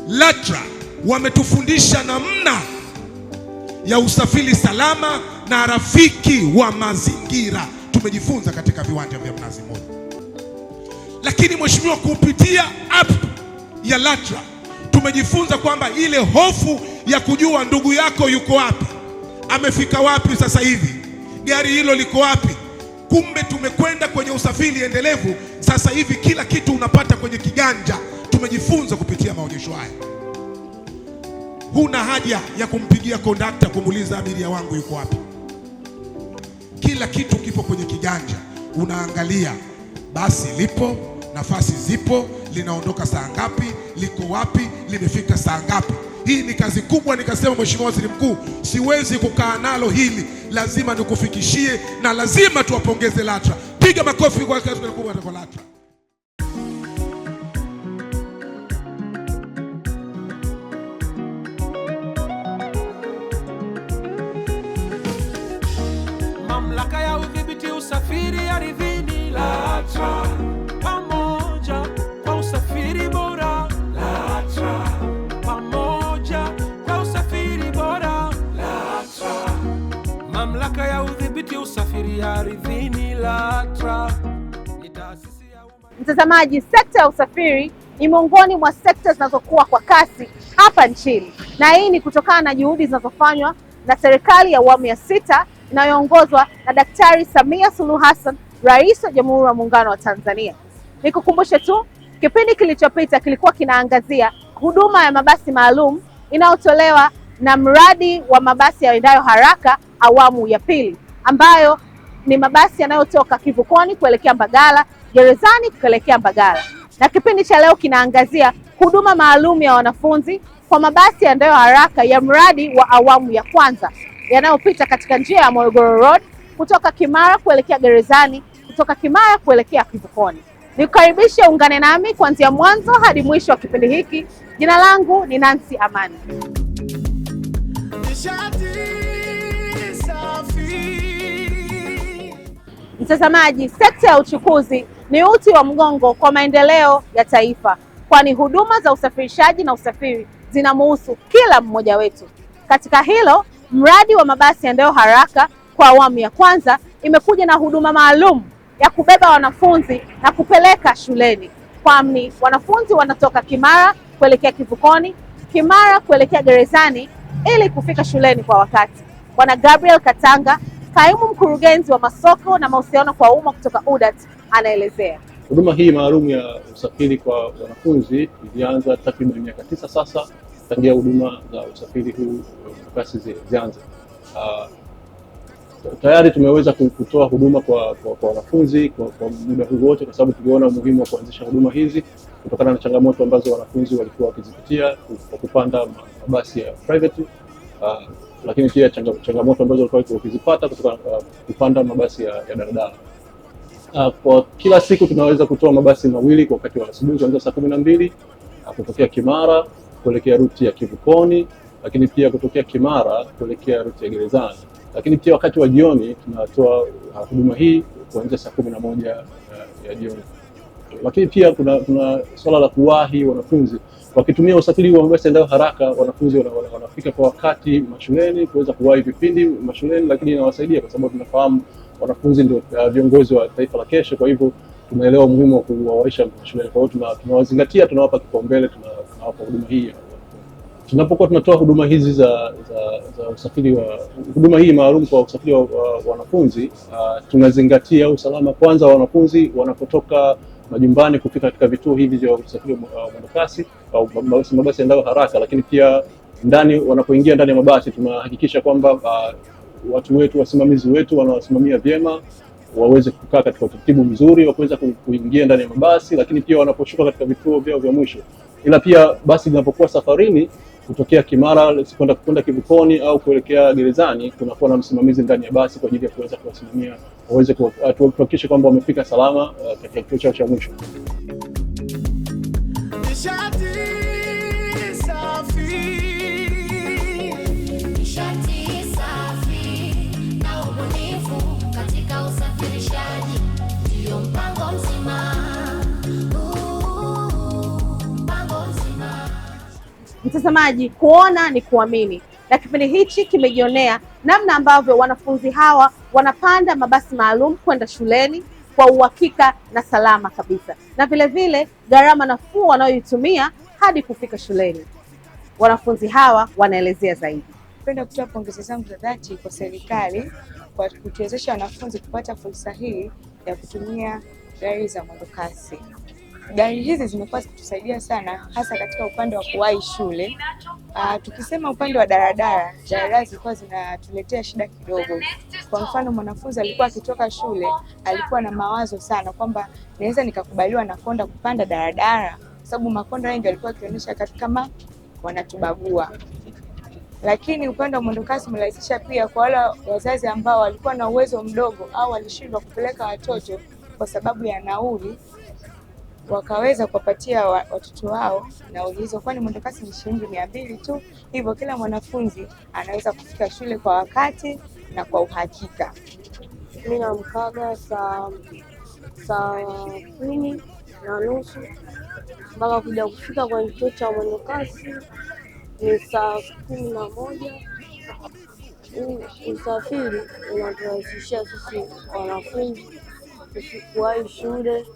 LATRA wametufundisha namna ya usafiri salama na rafiki wa mazingira. Tumejifunza katika viwanja vya Mnazi Mmoja. Lakini mheshimiwa, kupitia app ya LATRA tumejifunza kwamba ile hofu ya kujua ndugu yako yuko wapi, amefika wapi sasa hivi, gari hilo liko wapi. Kumbe tumekwenda kwenye usafiri endelevu. Sasa hivi kila kitu unapata kwenye kiganja. Tumejifunza kupitia maonyesho haya. Huna haja ya kumpigia kondakta kumuuliza abiria wangu yuko wapi. Kila kitu kipo kwenye kiganja. Unaangalia basi lipo, nafasi zipo, linaondoka saa ngapi, liko wapi, limefika saa ngapi. Hii ni kazi kubwa. Nikasema Mheshimiwa Waziri Mkuu, siwezi kukaa nalo hili, lazima nikufikishie na lazima tuwapongeze LATRA. Piga makofi kwa kazi kubwa kwa LATRA. Mamlaka ya udhibiti usafiri ardhini LATRA, pamoja kwa usafiri bora LATRA, pamoja kwa usafiri bora LATRA. Mamlaka ya udhibiti usafiri ardhini LATRA ni taasisi ya umma. Mtazamaji, sekta ya usafiri ni miongoni mwa sekta zinazokuwa kwa kasi hapa nchini, na hii ni kutokana na juhudi zinazofanywa na serikali ya awamu ya 6 inayoongozwa na Daktari Samia Suluhu Hassan, Rais wa Jamhuri ya Muungano wa Tanzania. Nikukumbushe tu, kipindi kilichopita kilikuwa kinaangazia huduma ya mabasi maalum inayotolewa na mradi wa mabasi yaendayo haraka awamu ya 2, ambayo ni mabasi yanayotoka Kivukoni kuelekea Mbagala, Gerezani kuelekea Mbagala. Na kipindi cha leo kinaangazia huduma maalum ya wanafunzi kwa mabasi yaendayo haraka ya mradi wa awamu ya 1 yanayopita katika njia ya Morogoro Road kutoka Kimara kuelekea Gerezani, kutoka Kimara kuelekea Kivukoni. Nikukaribishe ungane nami kuanzia mwanzo hadi mwisho wa kipindi hiki. Jina langu ni Nancy Amani. Mtazamaji, sekta ya uchukuzi ni uti wa mgongo kwa maendeleo ya taifa, kwani huduma za usafirishaji na usafiri zinamhusu kila mmoja wetu. Katika hilo, mradi wa mabasi yaendayo haraka kwa awamu ya 1 imekuja na huduma maalum ya kubeba wanafunzi na kupeleka shuleni, kwani wanafunzi wanatoka Kimara kuelekea Kivukoni, Kimara kuelekea Gerezani ili kufika shuleni kwa wakati. Bwana Gabriel Katanga, kaimu mkurugenzi wa masoko na mahusiano kwa umma kutoka UDART, anaelezea. Huduma hii maalum ya usafiri kwa wanafunzi ilianza takriban miaka 9 sasa tangia huduma za usafiri huu basi zianze. Tayari tumeweza kutoa huduma kwa wanafunzi kwa muda huu wote, kwa sababu tuliona umuhimu wa kuanzisha huduma hizi kutokana na changamoto ambazo wanafunzi walikuwa wakizipitia kwa kupanda mabasi ya private, lakini pia changamoto ambazo walikuwa wakizipata kutoka kupanda mabasi ya daladala. Kwa kila siku tunaweza kutoa mabasi mawili kwa wakati wa asubuhi kuanzia saa 12 kutokea Kimara kuelekea ruti ya Kivukoni, lakini pia kutokea Kimara kuelekea ruti ya Gerezani. Lakini pia wakati wa jioni tunatoa huduma hii kuanzia saa 11 ya jioni. Lakini pia kuna swala la kuwahi wanafunzi. Wakitumia usafiri wa mabasi yaendayo haraka, wanafunzi wanafika kwa wakati mashuleni kuweza kuwahi vipindi mashuleni, lakini inawasaidia kwa sababu tunafahamu wanafunzi ndio viongozi wa taifa la kesho. Kwa hivyo tunaelewa umuhimu wa kuwawaisha shuleni. Kwa hiyo tunawazingatia, tunawapa kipaumbele, tunawapa huduma hii. Tunapokuwa tunatoa huduma hizi za usafiri wa huduma hii maalum kwa usafiri wa wanafunzi, tunazingatia usalama kwanza wa wanafunzi wanapotoka majumbani kufika katika vituo hivi vya usafiri wa mwendokasi au mabasi yaendayo haraka, lakini pia ndani wanapoingia ndani ya mabasi tunahakikisha kwamba watu wetu, wasimamizi wetu wanawasimamia vyema, waweze kukaa katika utaratibu mzuri wa kuweza kuingia ndani ya mabasi, lakini pia wanaposhuka katika vituo vyao vya mwisho. Ila pia basi linapokuwa safarini kutokea Kimara kwenda Kivukoni au kuelekea Gerezani, kunakuwa na msimamizi ndani ya basi kwa ajili ya kuweza kuwasimamia, waweze kuhakikisha kwamba wamefika salama katika kituo chao cha mwisho. Mtazamaji, kuona ni kuamini, na kipindi hichi kimejionea namna ambavyo wanafunzi hawa wanapanda mabasi maalum kwenda shuleni kwa uhakika na salama kabisa, na vile vile gharama nafuu wanayoitumia hadi kufika shuleni. Wanafunzi hawa wanaelezea zaidi. Napenda kutoa pongezi zangu za dhati kwa serikali kwa kutuwezesha wanafunzi kupata fursa hii ya kutumia gari za mwendokasi. Gari hizi zimekuwa zikitusaidia sana, hasa katika upande wa kuwahi shule. Tukisema upande wa daladala zilikuwa zinatuletea shida kidogo. Kwa mfano, mwanafunzi alikuwa akitoka shule alikuwa na mawazo sana kwamba naweza nikakubaliwa na konda kupanda daladala, kwa sababu makonda wengi walikuwa wakionyesha kama wanatubagua. Lakini upande wa mwendokasi umerahisisha pia kwa wale wazazi ambao walikuwa na uwezo mdogo au walishindwa kupeleka watoto kwa sababu ya nauli, wakaweza kuwapatia watoto wao nauli hizo, kwani mwendokasi ni shilingi 200 tu. Hivyo kila mwanafunzi anaweza kufika shule kwa wakati na kwa uhakika. Mimi namkaga saa 10:30 mpaka kuja kufika kwenye kituo cha mwendokasi ni saa 11. Usafiri unaturahisishia sisi wanafunzi kuwahi shule.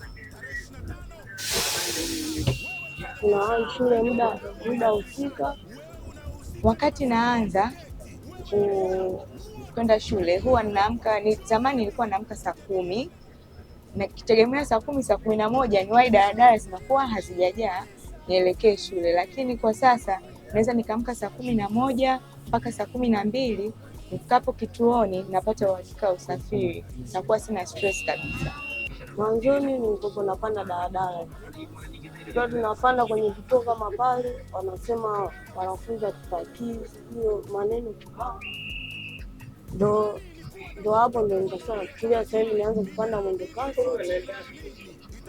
Tunawahi shule muda husika. Wakati naanza kwenda shule huwa ninaamka, zamani nilikuwa naamka saa 10 na kitegemea saa 10, saa 11 niwahi daladala zinakuwa hazijajaa nielekee shule, lakini kwa sasa naweza nikaamka saa 11 mpaka saa 12. Nifikapo kituoni napata uhakika usafiri, nakuwa sina stress kabisa. Mwanzoni nilikuwa napanda daladala, kwa tunapanda kwenye vituo kama pale wanasema wanafunzi hatutaki, hiyo maneno kibao. Ndo hapo ndo nikasema nafikiria sasa hivi nianze kupanda mwendokasi.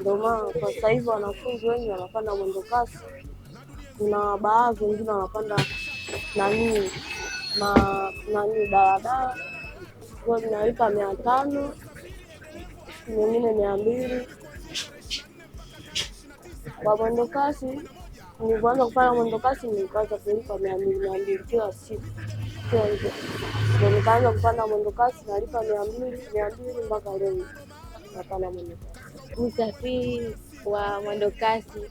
Ndio maana kwa sasa hivi wanafunzi wengi wanapanda mwendokasi. Kuna baadhi wengine wanapanda daladala, kwa tunalipa 500, wengine 200. Kwa mwendokasi nilipoanza kupanda mwendokasi nilikaanza kulipa 200 kila siku. Ndio nikaanza kupanda mwendokasi nalipa 200 mpaka leo napanda mwendokasi. Usafiri wa mwendokasi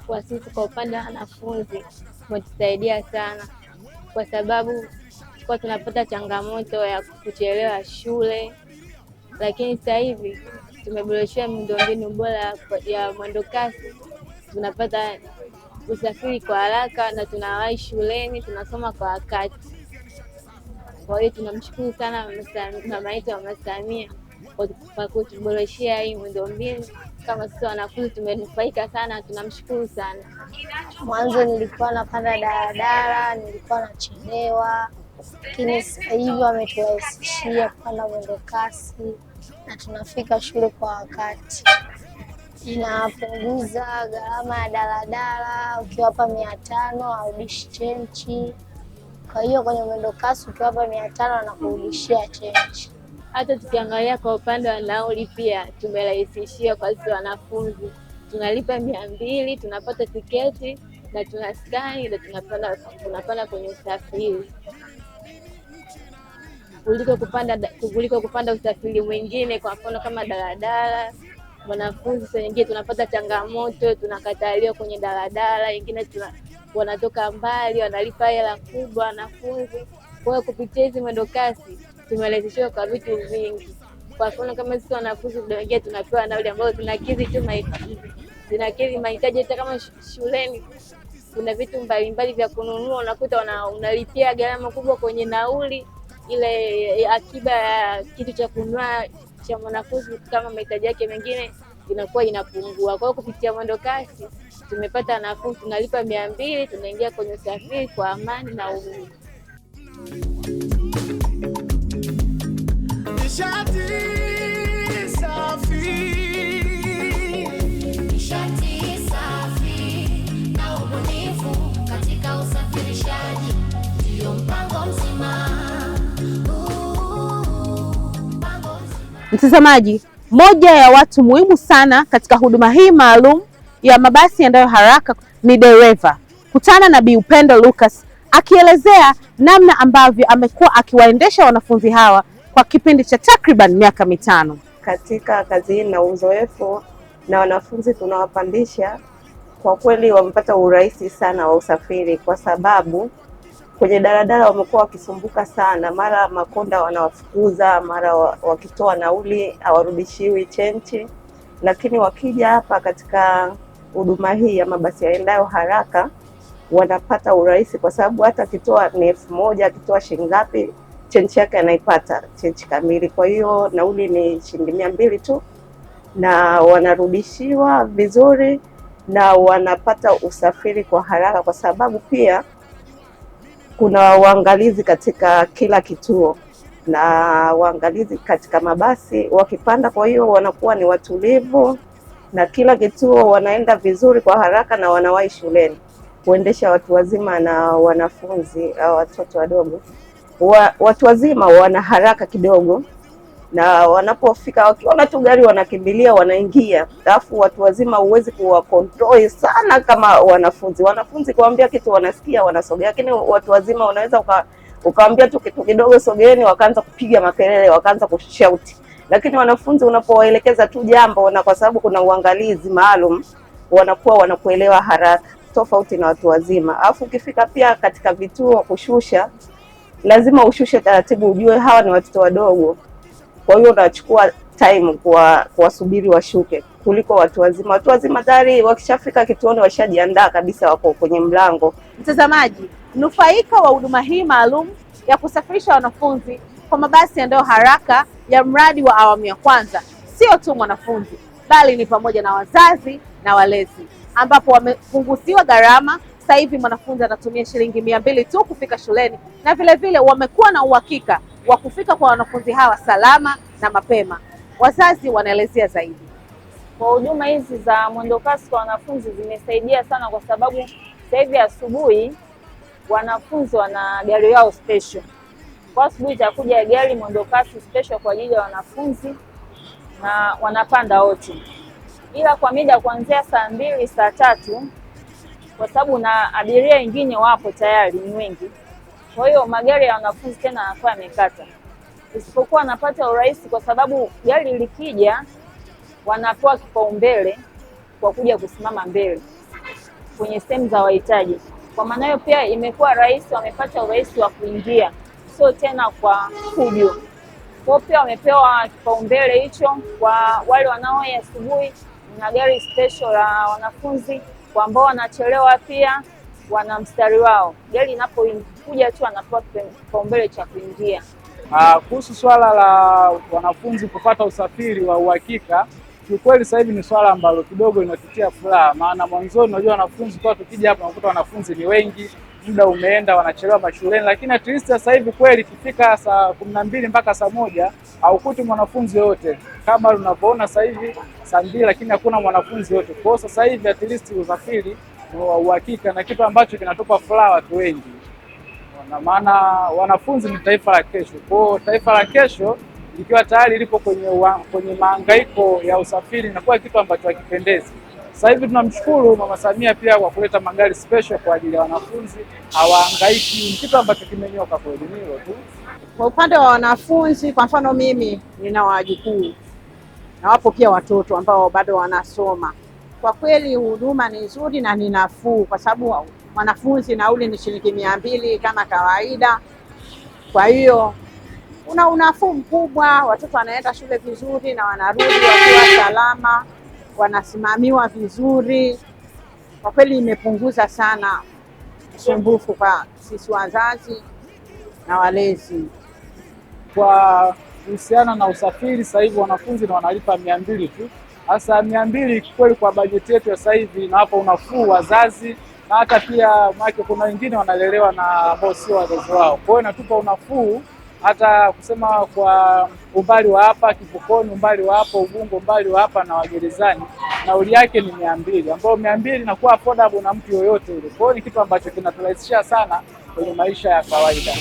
kwa sisi kwa upande wa wanafunzi umetusaidia sana, kwa sababu kwa tunapata changamoto ya kuchelewa shule, lakini sasa hivi tumeboreshwa miundombinu bora ya mwendokasi. Tunapata usafiri kwa haraka na tunawahi shuleni, tunasoma kwa wakati. Kwa hiyo tunamshukuru sana mama yetu Mama Samia kwa kutuboreshea hii miundombinu. Kama sisi wanafunzi tumenufaika sana, tunamshukuru sana. Mwanzo nilikuwa napanda daladala, nilikuwa nachelewa, lakini sasa hivi wameturahisishia kupanda mwendokasi na tunafika shule kwa wakati. Inapunguza gharama ya daladala, ukiwapa 500 harudishi chenchi. Kwa hiyo kwenye mwendokasi ukiwapa 500 wanakurudishia chenchi. Hata tukiangalia kwa upande wa nauli pia tumerahisishia kwa sisi wanafunzi. Tunalipa 200, tunapata tiketi na tunaskani na tunapanda kwenye usafiri. Kuliko kupanda usafiri mwingine, kwa mfano kama daladala. Wanafunzi wengine tunapata changamoto, tunakataliwa kwenye daladala, wengine wanatoka mbali, wanalipa hela kubwa wanafunzi. Kwa hiyo kupitia hizi mwendokasi tumerahisishwa kwa vitu vingi. Kwa mfano kama sisi wanafunzi wengine tunapewa nauli ambayo tunakidhi tu mahitaji. Hata kama shuleni kuna vitu mbalimbali vya kununua, unakuta unalipia gharama kubwa kwenye nauli, ile akiba ya kitu cha kununua cha mwanafunzi kama mahitaji yake mengine inakuwa inapungua. Kwa hiyo kupitia mwendokasi tumepata nafuu, tunalipa 200, tunaingia kwenye usafiri kwa amani na uhuru. Nishati safi na ubunifu katika usafirishaji ndio mpango mzima. Mtazamaji, moja ya watu muhimu sana katika huduma hii maalum ya mabasi yaendayo haraka ni dereva. Nimekutana na Bi Upendo Lucas akielezea namna ambavyo amekuwa akiwaendesha wanafunzi hawa kwa kipindi cha takriban miaka 5. Katika kazi hii na uzoefu na wanafunzi tunawapandisha, kwa kweli wamepata urahisi sana wa usafiri, kwa sababu kwenye daladala wamekuwa wakisumbuka sana, mara makonda wanawafukuza, mara wakitoa nauli hawarudishiwi chenchi. Lakini wakija hapa katika huduma hii ya mabasi yaendayo haraka wanapata urahisi, kwa sababu hata akitoa ni 1000, akitoa shilingi ngapi, chenchi yake anaipata, chenchi kamili. Kwa hiyo nauli ni shilingi 200 tu na wanarudishiwa vizuri na wanapata usafiri kwa haraka, kwa sababu pia kuna waangalizi katika kila kituo na waangalizi katika mabasi wakipanda. Kwa hiyo wanakuwa ni watulivu na kila kituo wanaenda vizuri kwa haraka na wanawahi shuleni. Kuendesha watu wazima na wanafunzi au watoto wadogo, watu wazima wana haraka kidogo, na wanapofika wakiona tu gari wanakimbilia wanaingia. Alafu watu wazima huwezi kuwa control sana kama wanafunzi. Wanafunzi kuambia kitu wanasikia wanasogea, lakini watu wazima unaweza ukaambia tu kitu kidogo, sogeeni, wakaanza kupiga makelele, wakaanza kushout. Lakini wanafunzi unapowaelekeza tu jambo, na kwa sababu kuna uangalizi maalum, wanakuwa wanakuelewa haraka, tofauti na watu wazima. Alafu ukifika pia katika vituo kushusha, lazima ushushe taratibu, ujue hawa ni watoto wadogo. Kwa hiyo unachukua time kuwasubiri washuke kuliko watu wazima. Watu wazima tayari wakishafika kituoni washajiandaa kabisa, wako kwenye mlango. Mtazamaji, mnufaika wa huduma hii maalum ya kusafirisha wanafunzi kwa mabasi yaendayo haraka ya mradi wa awamu ya kwanza sio tu mwanafunzi, bali ni pamoja na wazazi na walezi, ambapo wamepunguziwa gharama. Sasa hivi mwanafunzi anatumia shilingi 200 tu kufika shuleni, na vile vile wamekuwa na uhakika wa kufika kwa wanafunzi hawa salama na mapema. Wazazi wanaelezea zaidi. Kwa huduma hizi za mwendokasi kwa wanafunzi zimesaidia sana, kwa sababu sasa hivi asubuhi wanafunzi wana gari yao special. Kwa asubuhi itakuja gari mwendokasi special kwa ajili ya wanafunzi na wanapanda wote, ila kwa mida kuanzia saa 2 saa 3, kwa sababu na abiria wengine wapo tayari ni wengi. Kwa hiyo magari ya wanafunzi tena yanakuwa yamekata, isipokuwa wanapata urahisi, kwa sababu gari likija wanapewa kipaumbele kwa kuja kusimama mbele kwenye sehemu za wahitaji. Kwa maana hiyo pia imekuwa rahisi, wamepata urahisi wa kuingia, sio tena kwa fujo. Kwa pia wamepewa kipaumbele hicho kwa wale wanaowahi asubuhi, na gari special la wanafunzi. Kwa ambao wanachelewa pia wana mstari wao, gari inapokuja tu anapewa kipaumbele cha kuingia. Kuhusu swala la wanafunzi kupata usafiri wa uhakika, kiukweli sasa hivi ni swala ambalo kidogo linatutia furaha. Maana mwanzoni unajua wanafunzi kwa tukija hapa unakuta wanafunzi ni wengi, muda umeenda, wanachelewa mashuleni. Lakini at least sasa hivi kweli kifika saa 12 mpaka saa 1 haukuti mwanafunzi yote, kama unavyoona sasa hivi saa 2, lakini hakuna mwanafunzi yote. Kwa hiyo sasa hivi at least usafiri wa uhakika, na kitu ambacho kinatupa furaha watu wengi. Na maana wanafunzi ni taifa la kesho. Kwa hiyo taifa la kesho likiwa tayari lipo kwenye mahangaiko ya usafiri, na kwa kitu ambacho hakipendezi. Sasa hivi tunamshukuru Mama Samia pia kwa kuleta magari special kwa ajili ya wanafunzi, hawahangaiki, ni kitu ambacho kimenyoka kwa elimu hilo tu. Kwa upande wa wanafunzi, kwa mfano mimi nina wajukuu na wapo pia watoto ambao bado wanasoma. Kwa kweli huduma ni nzuri na ni nafuu, kwa sababu mwanafunzi nauli ni shilingi 200 kama kawaida. Kwa hiyo una unafuu mkubwa, watoto wanaenda shule vizuri na wanarudi wakiwa salama, wanasimamiwa vizuri. Kwa kweli imepunguza sana usumbufu kwa sisi wazazi na walezi. Kwa kuhusiana na usafiri, sasa hivi wanafunzi na wanalipa 200 tu. Hasa 200 kweli kwa bajeti yetu ya sasa hivi na hapo unafuu wazazi, na hata pia maana kuna wengine wanalelewa na ambao sio wazazi wao. Kwa hiyo inatupa unafuu, hata kusema kwa umbali wa hapa Kivukoni, umbali wa hapa Ubungo, umbali wa hapa na Wagerezani, nauli yake ni 200, ambayo 200 inakuwa affordable na mtu yoyote yule. Kwa hiyo ni kitu ambacho kinaturahisisha sana kwenye maisha ya kawaida.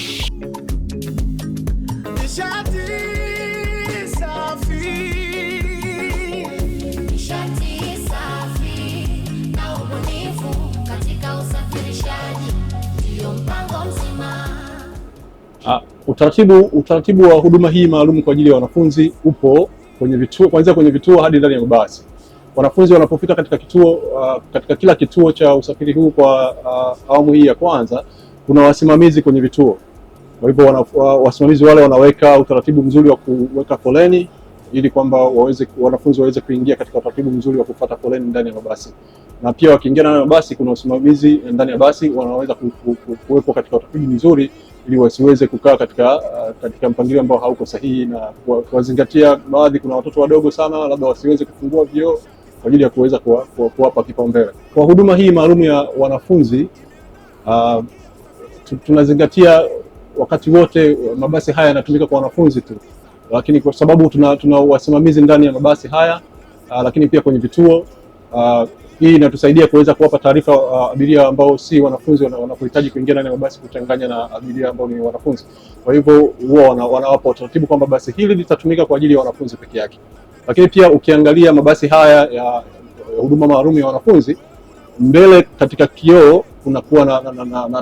Nishati safi na ubunifu katika usafirishaji. Utaratibu wa huduma hii maalum kwa ajili ya wanafunzi upo kwenye vituo, kuanzia kwenye vituo hadi ndani ya mabasi. Wanafunzi wanapofika katika kituo, katika kila kituo cha usafiri huu kwa awamu hii ya kwanza, kuna wasimamizi kwenye vituo. Kwa hivyo wasimamizi wale wanaweka utaratibu mzuri wa kuweka foleni ili kwamba wanafunzi waweze kuingia katika utaratibu mzuri wa kufuata foleni ndani ya mabasi. Na pia wakiingia ndani ya mabasi, kuna usimamizi ndani ya basi wanaweza kuwepo katika utaratibu mzuri ili wasiweze kukaa katika mpangilio ambao hauko sahihi, na kuwazingatia baadhi, kuna watoto wadogo sana, labda wasiweze kufungua vioo kwa ajili ya kuweza kuwapa kipaumbele. Kwa huduma hii maalum ya wanafunzi, tunazingatia wakati wote mabasi haya yanatumika kwa wanafunzi tu, lakini kwa sababu tuna wasimamizi ndani ya mabasi haya, lakini pia kwenye vituo, hii inatusaidia kuweza kuwapa taarifa abiria ambao si wanafunzi wanapohitaji kuingia ndani ya mabasi, kuchanganya na abiria ambao ni wanafunzi. Kwa hivyo huwa wanawapa utaratibu kwamba basi hili litatumika kwa ajili ya wanafunzi peke yake. Lakini pia ukiangalia mabasi haya ya huduma maalum ya wanafunzi, mbele katika kioo kunakuwa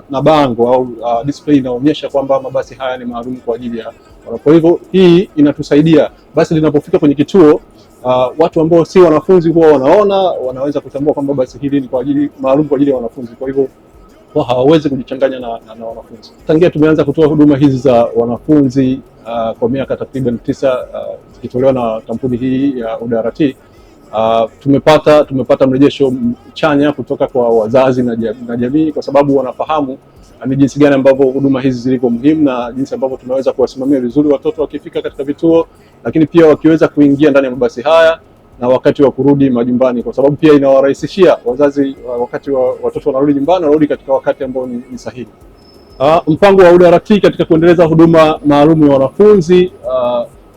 na bango au display inaonyesha kwamba mabasi haya ni maalum kwa ajili ya. Kwa hivyo hii inatusaidia basi linapofika kwenye kituo, watu ambao si wanafunzi huwa wanaweza kutambua kwamba basi hili ni kwa ajili maalum kwa ajili ya wanafunzi. Kwa hivyo hawawezi kujichanganya na wanafunzi. Tangia tumeanza kutoa huduma hizi za wanafunzi kwa miaka takriban 9 zikitolewa na kampuni hii ya UDART, tumepata mrejesho chanya kutoka kwa wazazi na jamii, kwa sababu wanafahamu ni jinsi gani ambavyo huduma hizi zilivyo muhimu na jinsi ambavyo tunaweza kuwasimamia vizuri watoto wakifika katika vituo, lakini pia wakiweza kuingia ndani ya mabasi haya na wakati wa kurudi majumbani, kwa sababu pia inawarahisishia wazazi wakati watoto wanarudi nyumbani, wanarudi katika wakati ambao ni sahihi. Mpango wa UDART katika kuendeleza huduma maalum ya wanafunzi,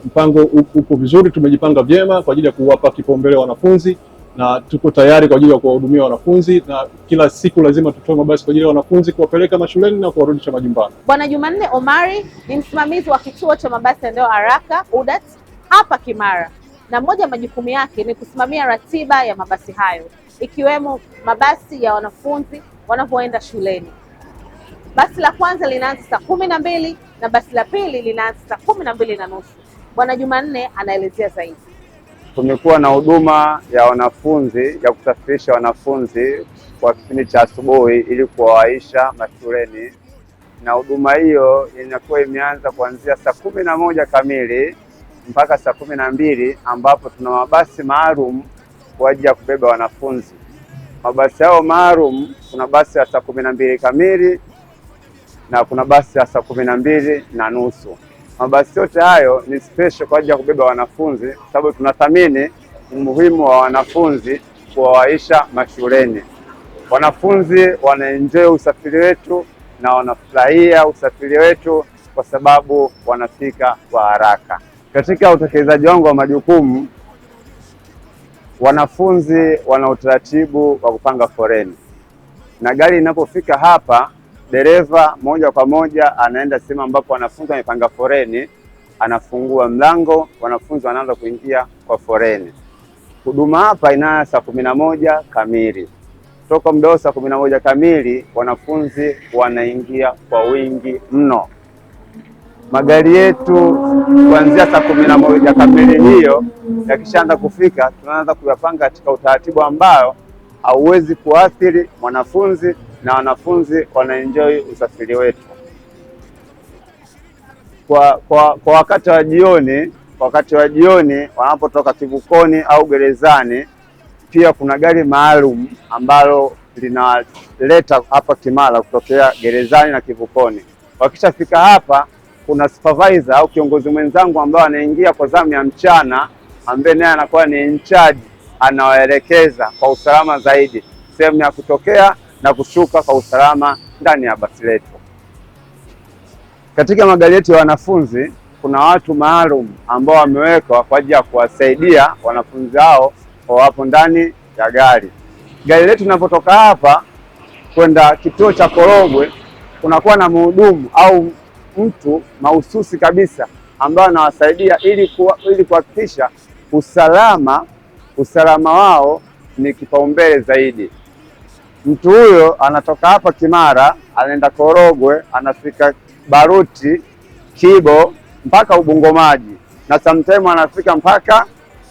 mpango upo vizuri, tumejipanga vyema kwa ajili ya kuwapa kipaumbele wanafunzi na tuko tayari kwa ajili ya kuwahudumia wanafunzi, na kila siku lazima tutoe mabasi kwa ajili ya wanafunzi kuwapeleka mashuleni na kuwarudisha majumbani. Bwana Jumanne Omari ni msimamizi wa kituo cha mabasi yaendayo haraka UDART hapa Kimara, na moja ya majukumu yake ni kusimamia ratiba ya mabasi hayo, ikiwemo mabasi ya wanafunzi wanapoenda shuleni. Basi la kwanza linaanza saa 12 na basi la pili linaanza saa 12:30. Bwana Jumanne anaelezea zaidi. Tumekuwa na huduma ya wanafunzi ya kusafirisha wanafunzi kwa kipindi cha asubuhi ili kuwawaisha mashuleni, na huduma hiyo inakuwa imeanza kuanzia saa 11 kamili mpaka saa 12, ambapo tuna mabasi maalum kwa ajili ya kubeba wanafunzi. Mabasi hao maalum, kuna basi ya saa 12 kamili na kuna basi ya saa 12:30. Mabasi yote hayo ni special kwa ajili ya kubeba wanafunzi, sababu tunathamini umuhimu wa wanafunzi kuwawaisha mashuleni. Wanafunzi wanaenjoy usafiri wetu na wanafurahia usafiri wetu kwa sababu wanafika kwa haraka. Katika utekelezaji wangu wa majukumu, wanafunzi wana utaratibu wa kupanga foleni, na gari linapofika hapa, dereva moja kwa moja anaenda sehemu ambapo wanafunzi wamepanga foleni, anafungua mlango, wanafunzi wanaanza kuingia kwa foleni. Huduma hapa inaanza saa 11 kamili. Toka muda wa saa 11 kamili wanafunzi wanaingia kwa wingi mno. Magari yetu kuanzia saa 11 kamili hiyo yakishaanza kufika, tunaanza kuyapanga katika utaratibu ambao hauwezi kuathiri mwanafunzi na wanafunzi wanaenjoy usafiri wetu. Kwa wakati wa jioni wanapotoka kivukoni au gerezani, pia kuna gari maalum ambalo linaleta hapa Kimara kutokea gerezani na kivukoni. Wakishafika hapa, kuna supervisor au kiongozi mwenzangu ambaye anaingia kwa zamu ya mchana, ambaye naye anakuwa ni in charge, anawaelekeza kwa usalama zaidi sehemu ya kutokea na kushuka kwa usalama ndani ya basi letu. Katika magari yetu ya wanafunzi kuna watu maalum ambao wamewekwa kwa ajili ya kuwasaidia wanafunzi hao wapo ndani ya gari. Gari letu linapotoka hapa kwenda kituo cha Korogwe, kunakuwa na mhudumu au mtu mahususi kabisa ambaye anawasaidia ili kuhakikisha usalama wao ni kipaumbele zaidi. Mtu huyo anatoka hapa Kimara, anaenda Korogwe, anafika Baruti, Kibo mpaka Ubungo Maji, na sometimes anafika mpaka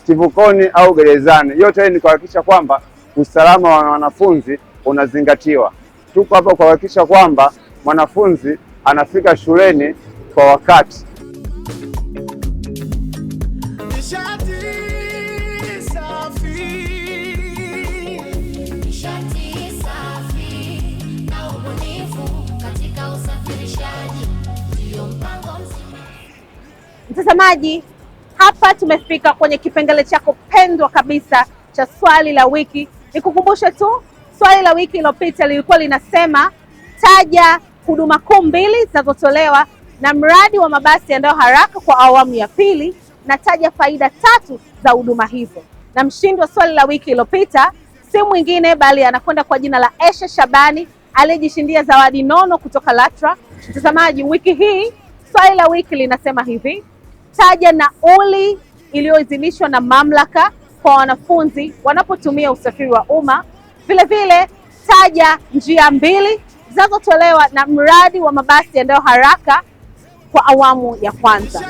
kivukoni au gerezani. Yote ni kuhakikisha kwamba usalama wa wanafunzi unazingatiwa. Tuko hapa kuhakikisha kwamba mwanafunzi anafika shuleni kwa wakati. Mtazamaji, hapa tumefika kwenye kipengele chako pendwa kabisa cha swali la wiki. Nikukumbushe tu, swali la wiki iliyopita lilikuwa linasema taja huduma kuu 2 zinazotolewa na mradi wa mabasi yaendayo haraka kwa awamu ya pili na taja faida 3 za huduma hizo. Na mshindi wa swali la wiki iliyopita si mwingine bali anakwenda kwa jina la Esha Shabani aliyejishindia zawadi nono kutoka LATRA. Mtazamaji, wiki hii swali la wiki linasema hivi: taja nauli iliyoidhinishwa na mamlaka kwa wanafunzi wanapotumia usafiri wa umma. Vile vile taja njia 2 zinazotolewa na mradi wa mabasi yaendayo haraka kwa awamu ya kwanza.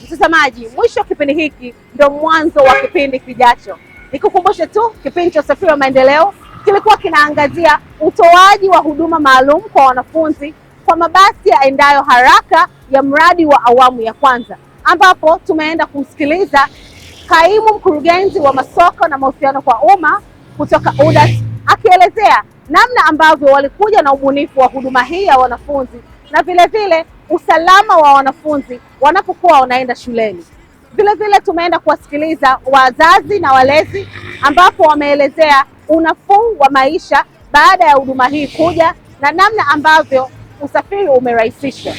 Mtazamaji, mwisho wa kipindi hiki ndio mwanzo wa kipindi kijacho. Nikukumbushe tu, kipindi cha Usafiri wa Maendeleo kilikuwa kinaangazia utoaji wa huduma maalum kwa wanafunzi kwa mabasi yaendayo haraka ya mradi wa awamu ya kwanza, ambapo tumeenda kumsikiliza kaimu mkurugenzi wa masoko na mahusiano kwa umma kutoka UDART akielezea namna ambavyo walikuja na ubunifu wa huduma hii ya wanafunzi na vile vile usalama wa wanafunzi wanapokuwa wanaenda shuleni. Vile vile tumeenda kuwasikiliza wazazi na walezi ambapo wameelezea unafuu wa maisha baada ya huduma hii kuja na namna ambavyo usafiri umerahisishwa.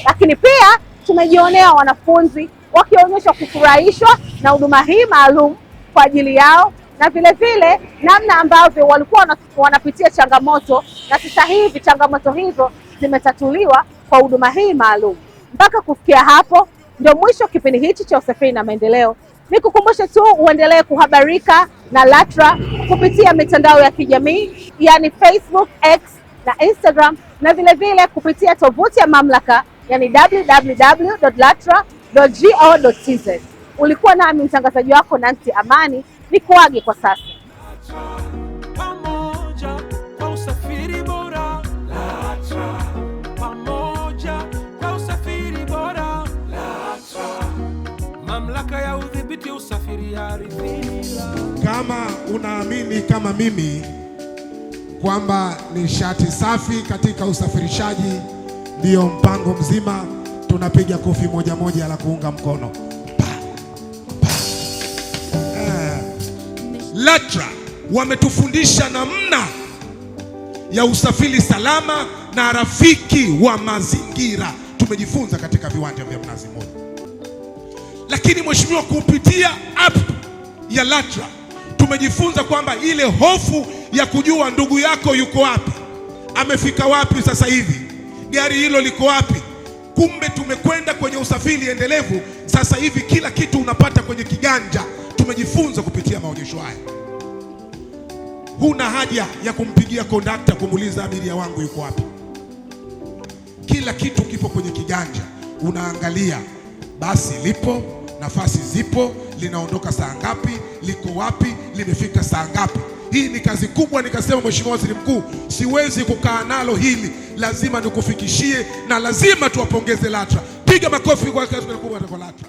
Lakini pia tumejionea wanafunzi wakionyesha kufurahishwa na huduma hii maalum kwa ajili yao na vile vile namna ambavyo walikuwa wanapitia changamoto na sasa hivi changamoto hizo zimetatuliwa kwa huduma hii maalum. Mpaka kufikia hapo ndio mwisho kipindi hichi cha Usafiri na Maendeleo. Nikukumbushe tu uendelee kuhabarika na LATRA kupitia mitandao ya kijamii yani Facebook, X na Instagram, na vile vile kupitia tovuti ya mamlaka yani www.latra.go.tz. Ulikuwa nami mtangazaji wako Nancy Amani, nikuage kwa sasa. Pamoja kwa usafiri bora. LATRA. Pamoja kwa usafiri bora. LATRA. Mamlaka ya udhibiti usafiri ardhini. Kama unaamini kama mimi kwamba nishati safi katika usafirishaji ndiyo mpango mzima, tunapiga kofi moja moja la kuunga mkono. LATRA wametufundisha namna ya usafiri salama na rafiki wa mazingira. Tumejifunza katika viwanja vya Mnazi Mmoja. Lakini mheshimiwa, kupitia app ya LATRA tumejifunza kwamba ile hofu ya kujua ndugu yako yuko wapi, amefika wapi sasa hivi, gari hilo liko wapi, kumbe tumekwenda kwenye usafiri endelevu. Sasa hivi kila kitu unapata kwenye kiganja. Tumejifunza kupitia maonyesho haya. Huna haja ya kumpigia kondakta kumuuliza abiria wangu yuko wapi. Kila kitu kipo kwenye kiganja. Unaangalia basi lipo, nafasi zipo, linaondoka saa ngapi, liko wapi, limefika saa ngapi. Hii ni kazi kubwa. Nikasema Mheshimiwa Waziri Mkuu, siwezi kukaa nalo hili, lazima nikufikishie na lazima tuwapongeze LATRA. Piga makofi kwa kazi kubwa kwa LATRA.